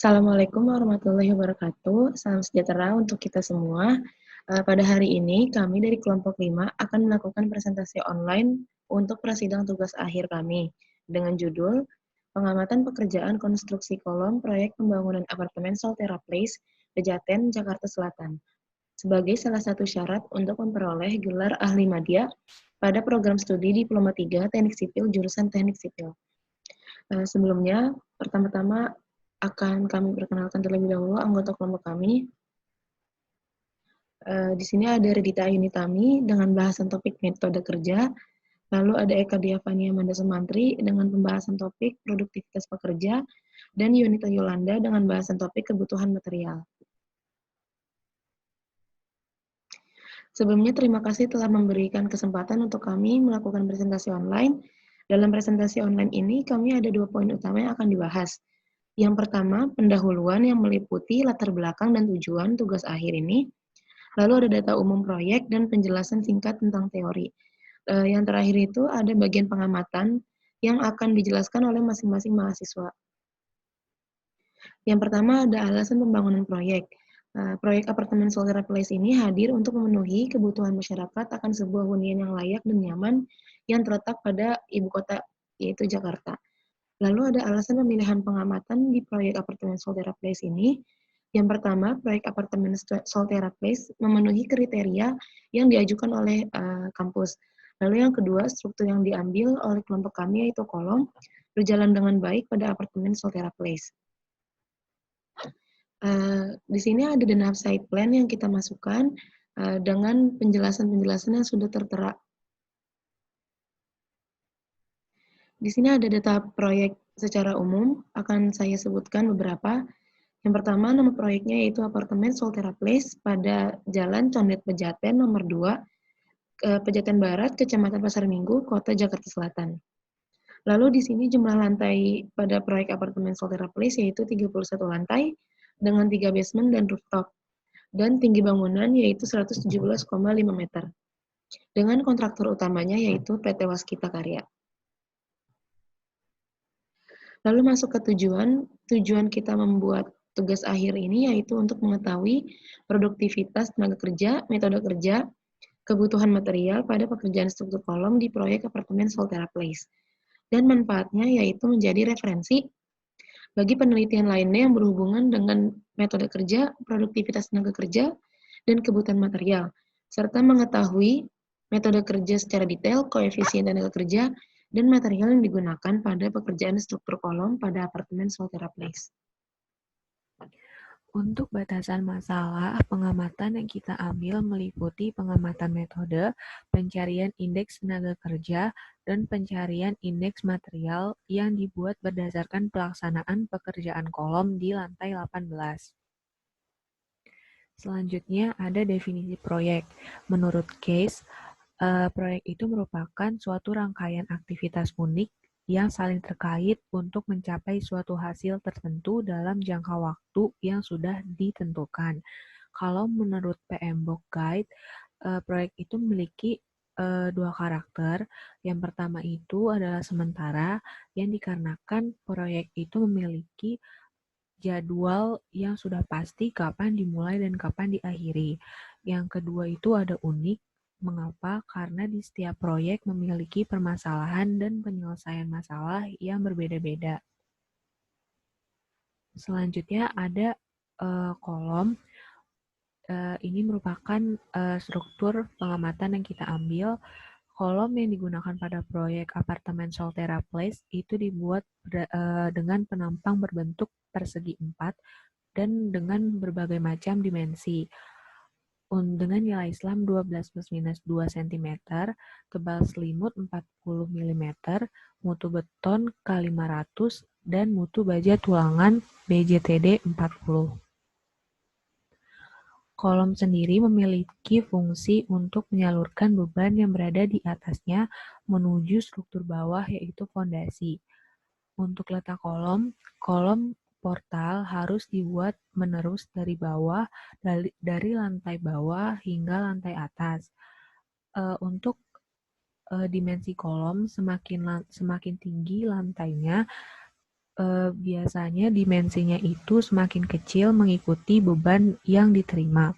Assalamualaikum warahmatullahi wabarakatuh. Salam sejahtera untuk kita semua. Pada hari ini, kami dari kelompok 5 akan melakukan presentasi online untuk prasidang tugas akhir kami dengan judul Pengamatan Pekerjaan Konstruksi Kolom Proyek Pembangunan Apartemen Soltera Place, Pejaten, Jakarta Selatan, sebagai salah satu syarat untuk memperoleh gelar ahli madya pada program studi Diploma 3 Teknik Sipil jurusan Teknik Sipil. Sebelumnya, pertama-tama akan kami perkenalkan terlebih dahulu anggota kelompok kami. Di sini ada Redita Yunitami dengan bahasan topik metode kerja, lalu ada Eka Diavania Manda Sumantri dengan pembahasan topik produktivitas pekerja, dan Yunita Yolanda dengan bahasan topik kebutuhan material. Sebelumnya, terima kasih telah memberikan kesempatan untuk kami melakukan presentasi online. Dalam presentasi online ini, kami ada 2 poin utama yang akan dibahas. Yang pertama, pendahuluan yang meliputi latar belakang dan tujuan tugas akhir ini. Lalu ada data umum proyek dan penjelasan singkat tentang teori. Yang terakhir itu ada bagian pengamatan yang akan dijelaskan oleh masing-masing mahasiswa. Yang pertama ada alasan pembangunan proyek. Proyek apartemen Soltera Place ini hadir untuk memenuhi kebutuhan masyarakat akan sebuah hunian yang layak dan nyaman yang terletak pada ibu kota, yaitu Jakarta. Lalu ada alasan pemilihan pengamatan di proyek apartemen Soltera Place ini. Yang pertama, proyek apartemen Soltera Place memenuhi kriteria yang diajukan oleh kampus. Lalu yang kedua, struktur yang diambil oleh kelompok kami yaitu kolom berjalan dengan baik pada apartemen Soltera Place. Di sini ada denahap site plan yang kita masukkan dengan penjelasan-penjelasan yang sudah tertera. Di sini ada data proyek secara umum, akan saya sebutkan beberapa. Yang pertama, nama proyeknya yaitu Apartemen Soltera Place pada Jalan Condet Pejaten nomor 2, Pejaten Barat, Kecamatan Pasar Minggu, Kota Jakarta Selatan. Lalu di sini jumlah lantai pada proyek Apartemen Soltera Place yaitu 31 lantai dengan 3 basement dan rooftop. Dan tinggi bangunan yaitu 117,5 meter. Dengan kontraktor utamanya yaitu PT Waskita Karya. Lalu masuk ke tujuan kita membuat tugas akhir ini yaitu untuk mengetahui produktivitas tenaga kerja, metode kerja, kebutuhan material pada pekerjaan struktur kolom di proyek apartemen Soltera Place. Dan manfaatnya yaitu menjadi referensi bagi penelitian lainnya yang berhubungan dengan metode kerja, produktivitas tenaga kerja, dan kebutuhan material, serta mengetahui metode kerja secara detail, koefisien tenaga kerja, dan material yang digunakan pada pekerjaan struktur kolom pada apartemen Soltera Place. Untuk batasan masalah, pengamatan yang kita ambil meliputi pengamatan metode, pencarian indeks tenaga kerja, dan pencarian indeks material yang dibuat berdasarkan pelaksanaan pekerjaan kolom di lantai 18. Selanjutnya ada definisi proyek. Menurut Case, proyek itu merupakan suatu rangkaian aktivitas unik yang saling terkait untuk mencapai suatu hasil tertentu dalam jangka waktu yang sudah ditentukan. Kalau menurut PMBOK Guide, proyek itu memiliki 2 karakter. Yang pertama itu adalah sementara, yang dikarenakan proyek itu memiliki jadwal yang sudah pasti kapan dimulai dan kapan diakhiri. Yang kedua itu ada unik. Mengapa? Karena di setiap proyek memiliki permasalahan dan penyelesaian masalah yang berbeda-beda. Selanjutnya ada kolom. Ini merupakan struktur pengamatan yang kita ambil. Kolom yang digunakan pada proyek apartemen Soltera Place itu dibuat dengan penampang berbentuk persegi 4 dan dengan berbagai macam dimensi. Dengan nilai Islam 12 plus minus 2 cm, tebal selimut 40 mm, mutu beton K500, dan mutu baja tulangan BJTD 40. Kolom sendiri memiliki fungsi untuk menyalurkan beban yang berada di atasnya menuju struktur bawah yaitu fondasi. Untuk letak kolom portal harus dibuat menerus dari bawah, dari lantai bawah hingga lantai atas. Untuk dimensi kolom semakin tinggi lantainya, biasanya dimensinya itu semakin kecil mengikuti beban yang diterima.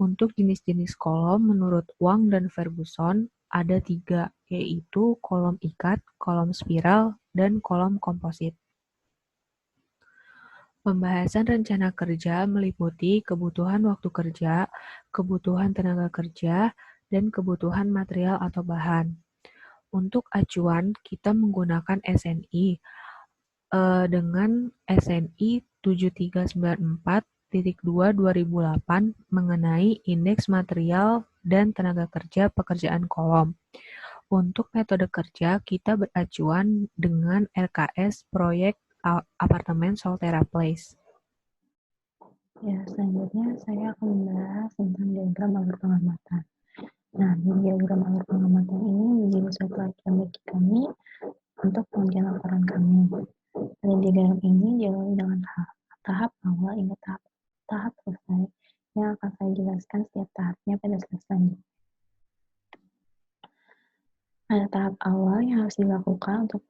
Untuk jenis-jenis kolom menurut Wang dan Ferguson ada 3, yaitu kolom ikat, kolom spiral, dan kolom komposit. Pembahasan rencana kerja meliputi kebutuhan waktu kerja, kebutuhan tenaga kerja, dan kebutuhan material atau bahan. Untuk acuan, kita menggunakan SNI dengan SNI 7394.2/2008 mengenai Indeks Material dan Tenaga Kerja Pekerjaan Kolom. Untuk metode kerja, kita beracuan dengan RKS Proyek Apartemen Soltera Place. Ya, selanjutnya saya akan membahas tentang diagram alur pengamatan. Nah, di diagram alur pengamatan ini menjadi suatu acuan bagi kami untuk pengerjaan laporan kami. Pada diagram ini diawali dengan tahap awal hingga tahap selesai yang akan saya jelaskan setiap tahapnya pada slide selanjutnya. Pada tahap awal yang harus dilakukan untuk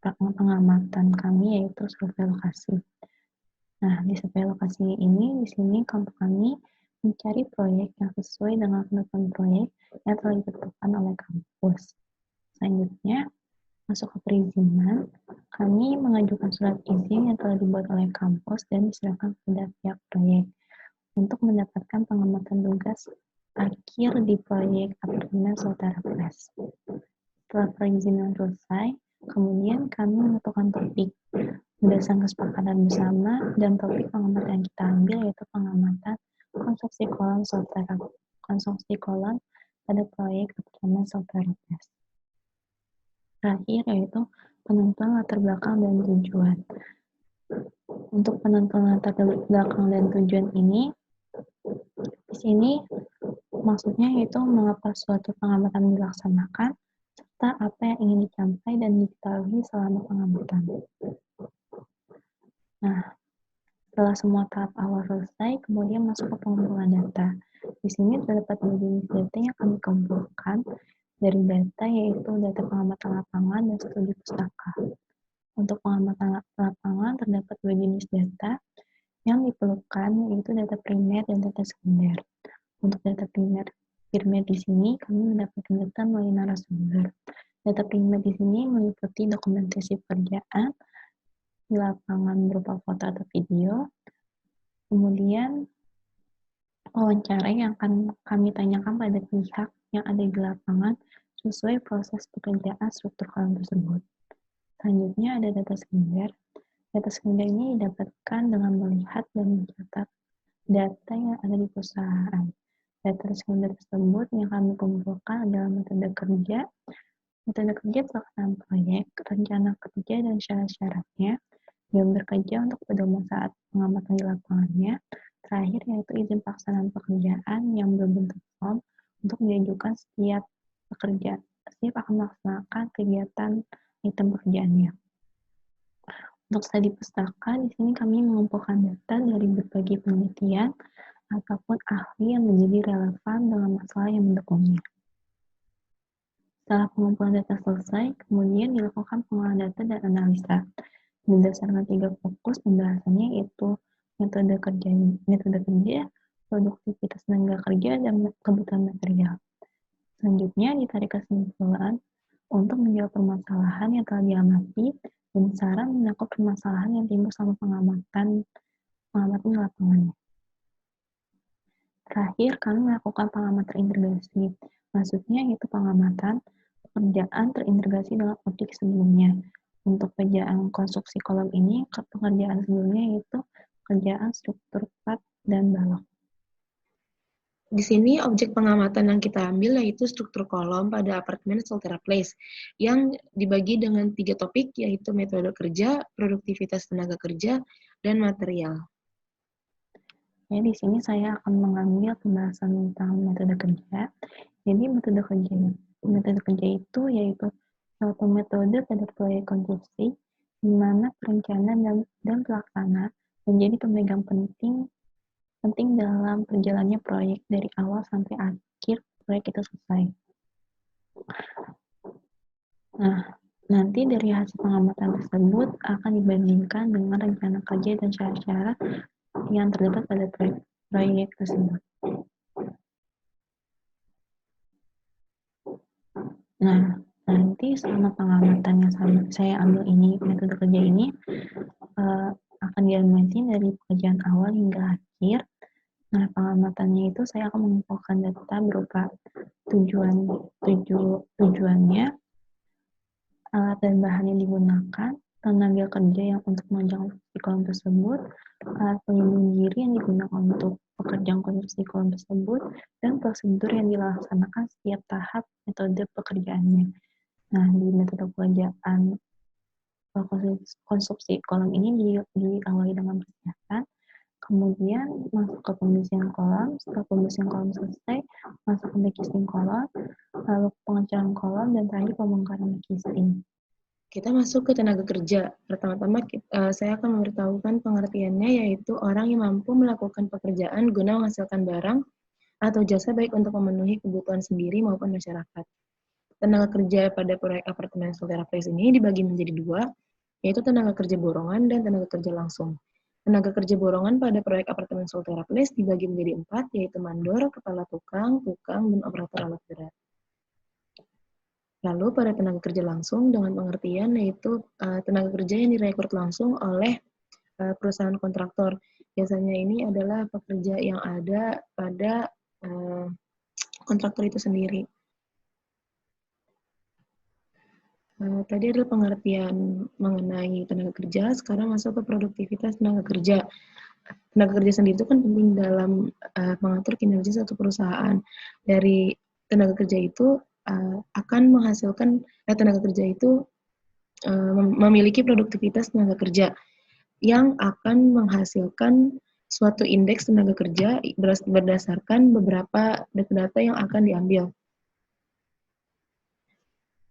pengamatan kami yaitu survei lokasi. Nah, di survei lokasi ini, di sini kelompok kami mencari proyek yang sesuai dengan ketentuan proyek yang telah ditentukan oleh kampus. Selanjutnya, masuk ke perizinan, kami mengajukan surat izin yang telah dibuat oleh kampus dan diserahkan kepada pihak proyek untuk mendapatkan pengamatan tugas akhir di proyek Apartemen Soltera Place. Setelah perizinan selesai, kemudian kami menentukan topik berdasarkan kesepakatan bersama dan topik pengamatan yang kita ambil yaitu pengamatan konstruksi kolom pada proyek Apartemen Soltera Place. Terakhir yaitu penentuan latar belakang dan tujuan. Untuk penentuan latar belakang dan tujuan ini, di sini maksudnya yaitu mengapa suatu pengamatan dilaksanakan serta apa yang ingin dicapai dan diketahui selama pengamatan. Nah, setelah semua tahap awal selesai, kemudian masuk ke pengumpulan data. Di sini terdapat dua jenis data yang kami kumpulkan dari data yaitu data pengamatan lapangan dan studi pustaka. Untuk pengamatan lapangan terdapat dua jenis data yang diperlukan yaitu data primer dan data sekunder. Untuk data primer di sini kami mendapatkan data melalui narasumber. Data primer di sini meliputi dokumentasi pekerjaan di lapangan berupa foto atau video, kemudian wawancara yang akan kami tanyakan pada pihak yang ada di lapangan sesuai proses pekerjaan struktur kolom tersebut. Selanjutnya ada data sekunder. Data sekunder ini didapatkan dengan melihat dan mencatat data yang ada di perusahaan. Data sekunder tersebut yang kami kumpulkan adalah metode kerja pelaksanaan proyek, rencana kerja dan syarat-syaratnya, jam bekerja untuk pedoman saat pengamatan di lapangannya, terakhir yaitu izin pelaksanaan pekerjaan yang berbentuk form untuk diajukan setiap akan melaksanakan kegiatan item pekerjaannya. Untuk studi pustaka, di sini kami mengumpulkan data dari berbagai penelitian ataupun ahli yang menjadi relevan dengan masalah yang mendukungnya. Setelah pengumpulan data selesai, kemudian dilakukan pengolahan data dan analisa. Berdasarkan 3 fokus pembahasannya yaitu metode kerja, produktivitas tenaga kerja, dan kebutuhan material. Selanjutnya ditarik kesimpulan untuk menjawab permasalahan yang telah diamati dan saran menyangkut permasalahan yang timbul selama pengamatan di lapangannya. Terakhir, kami melakukan pengamatan terintegrasi. Maksudnya yaitu pengamatan pekerjaan terintegrasi dengan objek sebelumnya. Untuk pekerjaan konstruksi kolom ini, pekerjaan sebelumnya yaitu pekerjaan struktur plat dan balok. Di sini objek pengamatan yang kita ambil yaitu struktur kolom pada Apartemen Soltera Place yang dibagi dengan 3 topik yaitu metode kerja, produktivitas tenaga kerja, dan material. Ya, di sini saya akan mengambil pembahasan tentang metode kerja. Jadi metode kerja itu yaitu suatu metode pada proyek konstruksi di mana perencana dan pelaksana menjadi pemegang penting dalam perjalannya proyek dari awal sampai akhir proyek itu selesai. Nah, Nanti dari hasil pengamatan tersebut akan dibandingkan dengan rencana kerja dan syarat-syarat yang terdapat pada proyek tersebut. Nah, nanti selama pengamatan yang saya ambil ini, metode kerja ini akan diamati dari pekerjaan awal hingga akhir. Nah, pengamatannya itu saya akan mengumpulkan data berupa tujuannya, alat dan bahan yang digunakan, tenaga kerja yang untuk mengerjakan konstruksi kolom tersebut, alat pelindung diri yang digunakan untuk pekerjaan konstruksi kolom tersebut, dan prosedur yang dilaksanakan setiap tahap metode pekerjaannya. Nah, di metode pekerjaan konstruksi kolom ini diawali dengan persiapan, kemudian masuk ke pembersihan kolom, setelah pembersihan kolom selesai, masuk ke backcasting kolom, lalu pengecasan kolom, dan terakhir pembongkaran backcasting. Kita masuk ke tenaga kerja. Pertama-tama saya akan memberitahukan pengertiannya, yaitu orang yang mampu melakukan pekerjaan guna menghasilkan barang atau jasa baik untuk memenuhi kebutuhan sendiri maupun masyarakat. Tenaga kerja pada proyek apartemen Soltera Place ini dibagi menjadi dua, yaitu tenaga kerja borongan dan tenaga kerja langsung. Tenaga kerja borongan pada proyek apartemen Soltera Place dibagi menjadi 4, yaitu mandor, kepala tukang, dan operator alat berat. Lalu pada tenaga kerja langsung dengan pengertian yaitu tenaga kerja yang direkrut langsung oleh perusahaan kontraktor. Biasanya ini adalah pekerja yang ada pada kontraktor itu sendiri. Tadi adalah pengertian mengenai tenaga kerja, sekarang masuk ke produktivitas tenaga kerja. Tenaga kerja sendiri itu kan penting dalam mengatur kinerja suatu perusahaan. Dari tenaga kerja itu akan menghasilkan, tenaga kerja itu memiliki produktivitas tenaga kerja yang akan menghasilkan suatu indeks tenaga kerja berdasarkan beberapa data-data yang akan diambil.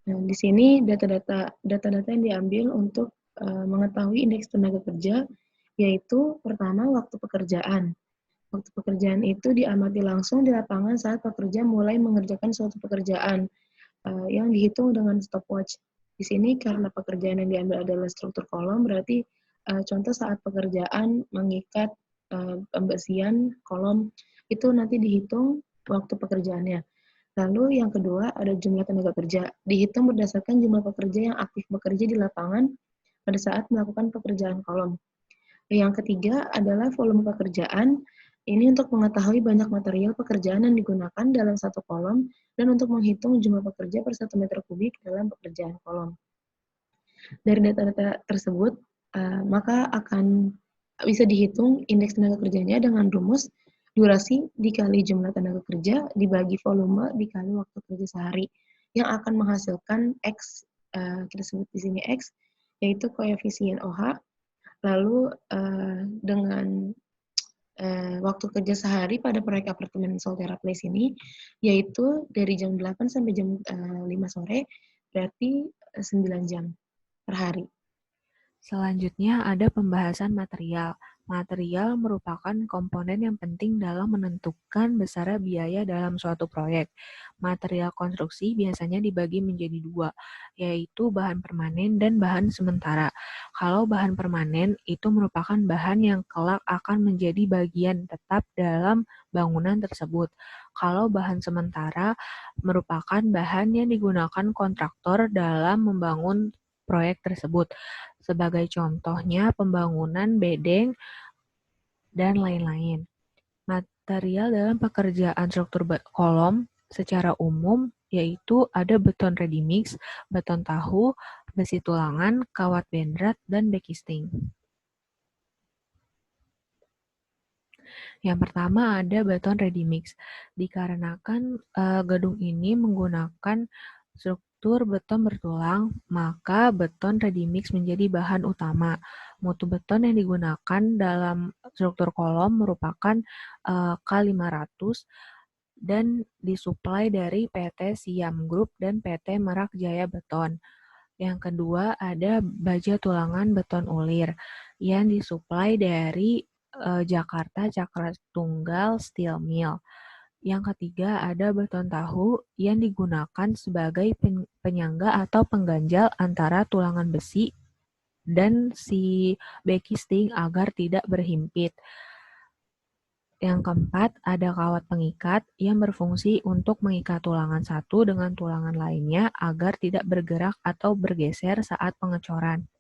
Nah, di sini data-data yang diambil untuk mengetahui indeks tenaga kerja, yaitu pertama waktu pekerjaan. Waktu pekerjaan itu diamati langsung di lapangan saat pekerja mulai mengerjakan suatu pekerjaan yang dihitung dengan stopwatch. Di sini karena pekerjaan yang diambil adalah struktur kolom, berarti contoh saat pekerjaan mengikat pembersihan kolom, itu nanti dihitung waktu pekerjaannya. Lalu yang kedua ada jumlah tenaga kerja. Dihitung berdasarkan jumlah pekerja yang aktif bekerja di lapangan pada saat melakukan pekerjaan kolom. Yang ketiga adalah volume pekerjaan. Ini untuk mengetahui banyak material pekerjaan yang digunakan dalam satu kolom dan untuk menghitung jumlah pekerja per 1 meter kubik dalam pekerjaan kolom. Dari data-data tersebut, maka akan bisa dihitung indeks tenaga kerjanya dengan rumus durasi dikali jumlah tenaga kerja dibagi volume dikali waktu kerja sehari yang akan menghasilkan X, kita sebut di sini X, yaitu koefisien OH. Lalu dengan waktu kerja sehari pada proyek apartemen Soltera Place ini, yaitu dari jam 8 sampai jam 5 sore, berarti 9 jam per hari. Selanjutnya ada pembahasan material. Material merupakan komponen yang penting dalam menentukan besarnya biaya dalam suatu proyek. Material konstruksi biasanya dibagi menjadi dua, yaitu bahan permanen dan bahan sementara. Kalau bahan permanen itu merupakan bahan yang kelak akan menjadi bagian tetap dalam bangunan tersebut. Kalau bahan sementara merupakan bahan yang digunakan kontraktor dalam membangun proyek tersebut. Sebagai contohnya pembangunan bedeng dan lain-lain. Material dalam pekerjaan struktur kolom secara umum yaitu ada beton ready mix, beton tahu, besi tulangan, kawat bendrat, dan backcasting. Yang pertama ada beton ready mix. Dikarenakan gedung ini menggunakan struktur beton bertulang, maka beton ready mix menjadi bahan utama. Mutu beton yang digunakan dalam struktur kolom merupakan K500 dan disuplai dari PT Siam Group dan PT Merak Jaya Beton. Yang kedua ada baja tulangan beton ulir yang disuplai dari Jakarta Cakra Tunggal Steel Mill. Yang ketiga ada beton tahu yang digunakan sebagai penyangga atau pengganjal antara tulangan besi dan si backisting agar tidak berhimpit. Yang keempat, ada kawat pengikat yang berfungsi untuk mengikat tulangan satu dengan tulangan lainnya agar tidak bergerak atau bergeser saat pengecoran.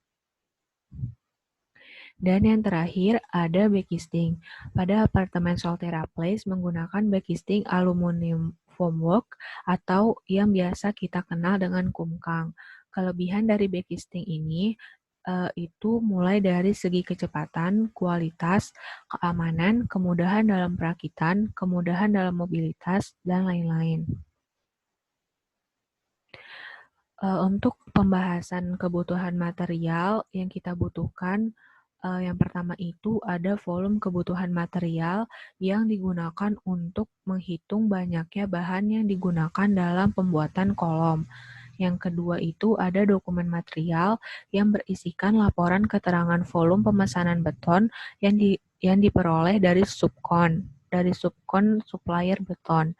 Dan yang terakhir, ada backisting. Pada apartemen Soltera Place menggunakan backisting aluminium formwork atau yang biasa kita kenal dengan kumkang. Kelebihan dari backisting ini itu mulai dari segi kecepatan, kualitas, keamanan, kemudahan dalam perakitan, kemudahan dalam mobilitas, dan lain-lain. Untuk pembahasan kebutuhan material yang kita butuhkan, yang pertama itu ada volume kebutuhan material yang digunakan untuk menghitung banyaknya bahan yang digunakan dalam pembuatan kolom. Yang kedua itu ada dokumen material yang berisikan laporan keterangan volume pemesanan beton yang diperoleh dari subkon supplier beton.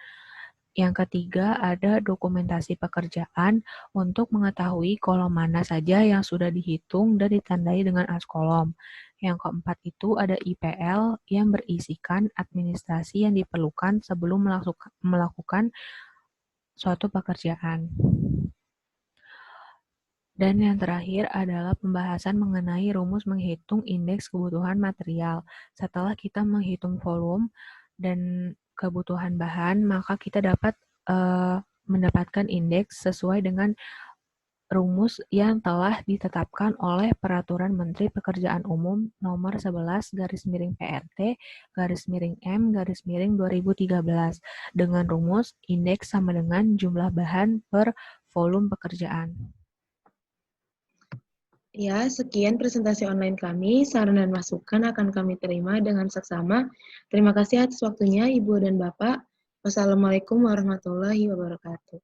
Yang ketiga ada dokumentasi pekerjaan untuk mengetahui kolom mana saja yang sudah dihitung dan ditandai dengan as kolom. Yang keempat itu ada IPL yang berisikan administrasi yang diperlukan sebelum melakukan suatu pekerjaan. Dan yang terakhir adalah pembahasan mengenai rumus menghitung indeks kebutuhan material. Setelah kita menghitung volume dan kebutuhan bahan, maka kita dapat mendapatkan indeks sesuai dengan rumus yang telah ditetapkan oleh Peraturan Menteri Pekerjaan Umum Nomor 11/M/M/2013 dengan rumus indeks sama dengan jumlah bahan per volume pekerjaan. Ya, sekian presentasi online kami. Saran dan masukan akan kami terima dengan seksama. Terima kasih atas waktunya, Ibu dan Bapak. Wassalamualaikum warahmatullahi wabarakatuh.